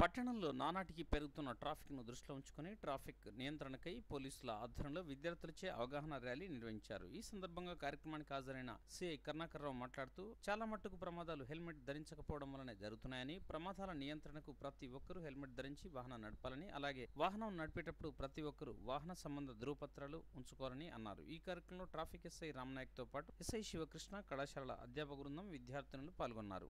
పట్టణంలో నానాటికి పెరుగుతున్న ట్రాఫిక్ను దృష్టిలో ఉంచుకుని ట్రాఫిక్ నియంత్రణకై పోలీసుల ఆధ్వర్యంలో విద్యార్థులచే అవగాహన ర్యాలీ నిర్వహించారు. ఈ సందర్భంగా కార్యక్రమానికి హాజరైన సిఐ కరుణాకర్రావు మాట్లాడుతూ చాలా మట్టుకు ప్రమాదాలు హెల్మెట్ ధరించకపోవడం వల్లనే జరుగుతున్నాయని, ప్రమాదాల నియంత్రణకు ప్రతి ఒక్కరూ హెల్మెట్ ధరించి వాహనం నడపాలని, అలాగే వాహనం నడిపేటప్పుడు ప్రతి ఒక్కరూ వాహన సంబంధ ధృవపత్రాలు ఉంచుకోవాలని అన్నారు. ఈ కార్యక్రమంలో ట్రాఫిక్ ఎస్ఐ రామనాయక్తో పాటు ఎస్ఐ శివకృష్ణ, కళాశాలల అధ్యాపక బృందం, విద్యార్థినులు పాల్గొన్నారు.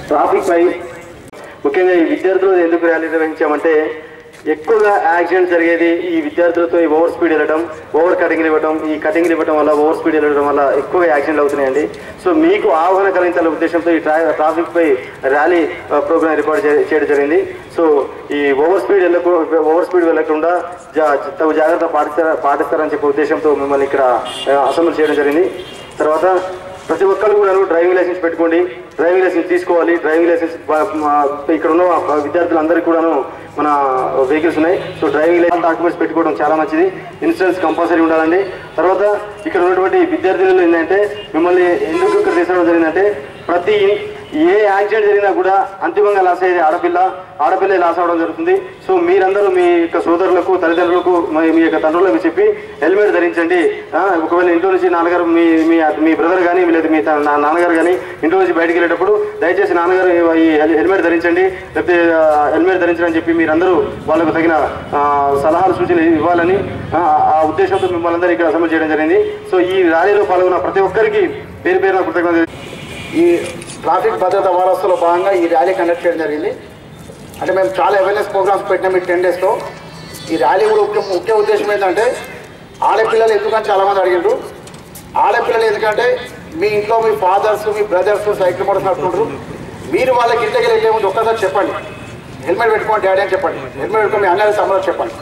ట్రాఫిక్ పై ముఖ్యంగా ఈ విద్యార్థులు ఎందుకు ర్యాలీ నిర్వహించామంటే, ఎక్కువగా యాక్సిడెంట్ జరిగేది ఈ విద్యార్థులతో ఈ ఓవర్ స్పీడ్ వెళ్ళడం, ఓవర్ కటింగ్లు ఇవ్వడం, ఈ కటింగ్లు ఇవ్వడం వల్ల, ఓవర్ స్పీడ్ వెళ్ళడం వల్ల ఎక్కువగా యాక్సిడెంట్లు అవుతున్నాయండి. సో మీకు అవగాహన కలిగించాలనే ఉద్దేశంతో ఈ ట్రాఫిక్ పై ర్యాలీ ప్రోగ్రామ్ ఏర్పాటు చేయడం జరిగింది. సో ఈ ఓవర్ స్పీడ్ వెళ్ళకుండా తగు జాగ్రత్త పాటిస్తారని చెప్పే ఉద్దేశంతో మిమ్మల్ని ఇక్కడ అసెంబ్లీ చేయడం జరిగింది. తర్వాత ప్రతి ఒక్కరు కూడా డ్రైవింగ్ లైసెన్స్ పెట్టుకోండి, డ్రైవింగ్ లైసెన్స్ తీసుకోవాలి. డ్రైవింగ్ లైసెన్స్ ఇక్కడ ఉన్న విద్యార్థులందరికీ కూడాను మన వెహికల్స్ ఉన్నాయి. సో డ్రైవింగ్ లైసెన్స్ డాక్యుమెంట్స్ పెట్టుకోవడం చాలా మంచిది. ఇన్సూరెన్స్ కంపల్సరీ ఉండాలండి. తర్వాత ఇక్కడ ఉన్నటువంటి విద్యార్థులు ఏంటంటే, మిమ్మల్ని ఎందుకు ఇక్కడ తీసుకోవడం జరిగిందంటే, ప్రతి ఏ యాక్సిడెంట్ జరిగినా కూడా అంతిమంగా లాస్ అయ్యేది ఆడపిల్లే లాస్ అవ్వడం జరుగుతుంది. సో మీరందరూ మీ యొక్క సోదరులకు, తల్లిదండ్రులకు, మీ యొక్క తండ్రులకు చెప్పి హెల్మెట్ ధరించండి. ఒకవేళ ఇంట్లో నుంచి నాన్నగారు మీ బ్రదర్ కానీ లేదా మీ నాన్నగారు కానీ ఇంట్లో నుంచి బయటికి వెళ్ళేటప్పుడు దయచేసి నాన్నగారు ఈ హెల్మెట్ ధరించండి, లేకపోతే హెల్మెట్ ధరించని చెప్పి మీరందరూ వాళ్ళకు తగిన సలహాలు, సూచనలు ఇవ్వాలని ఆ ఉద్దేశంతో మిమ్మల్ని అందరూ ఇక్కడ అసెంబ్లీ చేయడం జరిగింది. సో ఈ ర్యాలీలో పాల్గొన్న ప్రతి ఒక్కరికి పేరు పేరున కృతజ్ఞతలు. ఈ ట్రాఫిక్ భద్రతా వారోత్సవంలో భాగంగా ఈ ర్యాలీ కండక్ట్ చేయడం జరిగింది. అంటే మేము చాలా అవేర్నెస్ ప్రోగ్రామ్స్ పెట్టినాం ఈ 10 డేస్లో. ఈ ర్యాలీ కూడా ముఖ్య ఉద్దేశం ఏంటంటే, ఆడపిల్లలు ఎందుకని చాలామంది అడిగారు. ఆడపిల్లలు ఎందుకంటే మీ ఇంట్లో మీ ఫాదర్స్, మీ బ్రదర్స్ సైకిల్ మోటార్స్ నడుపుకుంటారు. మీరు వాళ్ళకి ఇంటికి వెళ్ళే ముందు ఒక్కసారి చెప్పండి, హెల్మెట్ పెట్టుకోండి డాడీ అని చెప్పండి. హెల్మెట్ పెట్టుకొని మీ అన్నయ్య తమ్ముడు చెప్పండి.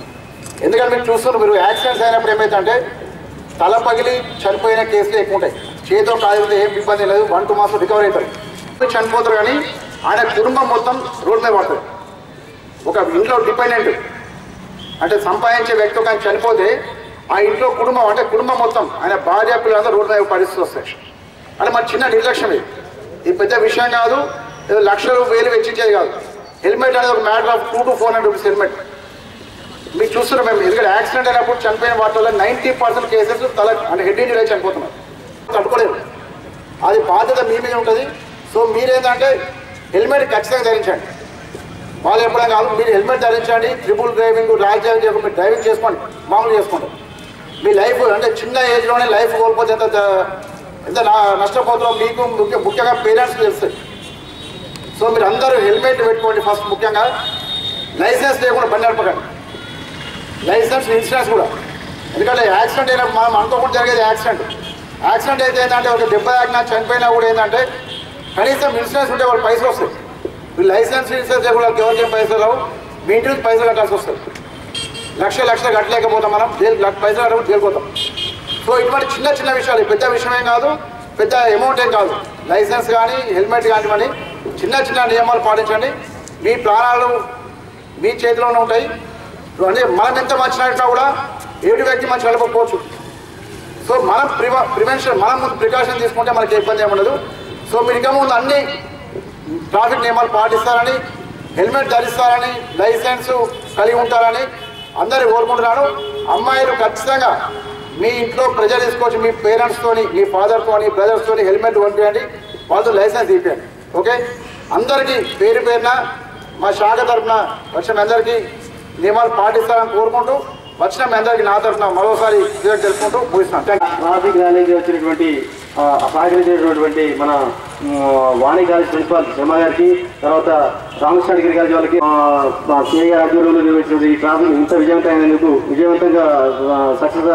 ఎందుకంటే మీరు చూస్తున్నారు, మీరు యాక్సిడెంట్స్ అయినప్పుడు ఏమైందంటే తల పగిలి చనిపోయిన కేసులు ఎక్కువ ఉంటాయి. చేతితో కాదు, ఏం ఇబ్బంది లేదు, 1-2 months రికవర్ అవుతారు. చనిపోతారు కానీ ఆయన కుటుంబం మొత్తం రోడ్ మీద పడుతుంది. ఒక ఇంట్లో డిపెండెంట్ అంటే సంపాదించే వ్యక్తి ఒక చనిపోతే ఆ ఇంట్లో కుటుంబం మొత్తం ఆయన భార్య పిల్లలంతా రోడ్ మీద పరిస్థితి వస్తాయి. అంటే మన చిన్న నిర్లక్ష్యం ఇది పెద్ద విషయం కాదు, ఏదో లక్షలు వేలు వెచ్చించేది కాదు. హెల్మెట్ అనేది ఒక matter of 200 to 400 rupees helmet. మీకు చూస్తున్నాం మేము, ఎందుకంటే యాక్సిడెంట్ అయినప్పుడు చనిపోయిన వాటిలో 90% కేసెస్ అంటే హెడ్ ఇంజరీ అయి చనిపోతున్నారు. తట్టుకోలేదు. అది బాధ్యత మీ మీద ఉంటుంది. సో మీరేంటంటే హెల్మెట్ ఖచ్చితంగా ధరించండి. వాళ్ళు ఎప్పుడైనా కాదు, మీరు హెల్మెట్ ధరించండి. ట్రిపుల్ డ్రైవింగ్, ర్యాష్ డ్రైవింగ్ చేయకుండా మీరు డ్రైవింగ్ చేసుకోండి, మామూలు చేసుకోండి. మీ లైఫ్ అంటే చిన్న ఏజ్లోనే లైఫ్ కోల్పోతే ఎంత నష్టపోతున్నాం మీకు ముఖ్యంగా పేరెంట్స్కి తెలుస్తుంది. సో మీరు అందరూ హెల్మెట్ పెట్టుకోండి. ఫస్ట్ ముఖ్యంగా లైసెన్స్ లేకుండా బండి నడపకండి. లైసెన్స్, ఇన్సూరెన్స్ కూడా. ఎందుకంటే యాక్సిడెంట్ అయినప్పుడు మనం అనుకోకుండా జరిగేది యాక్సిడెంట్ అయితే ఏంటంటే ఒక దెబ్బ తాకినా చనిపోయినా కూడా ఏంటంటే కనీసం ఇన్సూరెన్స్ ఉంటే వాళ్ళు పైసలు వస్తాయి. మీరు లైసెన్స్, ఇన్సూరెన్స్ కూడా ఎవరికేం పైసలు రావు, మీ ఇంటి నుంచి పైసలు కట్టాల్సి వస్తుంది. లక్షలు కట్టలేకపోతాం, మనం పైసలు కట్టకపోతే జైలుపోతాం. సో ఇటువంటి చిన్న విషయాలు, పెద్ద విషయమేం కాదు, పెద్ద అమౌంట్ ఏం కాదు. లైసెన్స్ కానీ హెల్మెట్ కానివ్వండి, చిన్న నియమాలు పాటించండి. మీ ప్రాణాలు మీ చేతిలోనే ఉంటాయి. అంటే మనం ఎంత మంచి నడిచినా కూడా ఏడు వ్యక్తి మంచి నడపకపోవచ్చు. సో మనం ప్రివెన్షన్, మనం ముందు ప్రికాషన్ తీసుకుంటే మనకి ఇబ్బంది ఏమి ఉండదు. సో మీరు ఇంకా ముందు అన్ని ట్రాఫిక్ నియమాలు పాటిస్తారని హెల్మెట్ ధరిస్తారని, లైసెన్స్ కలిగి ఉంటారని అందరూ కోరుకుంటున్నాను. అమ్మాయిలు ఖచ్చితంగా మీ ఇంట్లో ప్రెజర్ తీసుకోవచ్చు, మీ పేరెంట్స్తోని, మీ ఫాదర్తోని, బ్రదర్స్తోని హెల్మెట్ కొనిపించండి, వాళ్ళతో లైసెన్స్ ఇప్పించండి. ఓకే, అందరికీ పేరు పేరున మా శాఖ తరఫున వచ్చిన అందరికీ నియమాలు పాటిస్తారని కోరుకుంటూ వచ్చిన మీ అందరికీ నా తరఫున మరోసారి తెలుపుకుంటూ ముగిస్తున్నాను. ట్రాఫిక్ ర్యాలీకి వచ్చినటువంటి సహకరించినటువంటి మన వాణి కాలేజ్ ప్రిన్సిపాల్ శర్మ గారికి, తర్వాత రామకృష్ణగిరి గారి వాళ్ళకి సిఐ ఆధ్వర్యంలో నిర్వహించిన ఈ ట్రాఫిక్ ఇంత విజయవంతమైనందుకు విజయవంతంగా సక్సెస్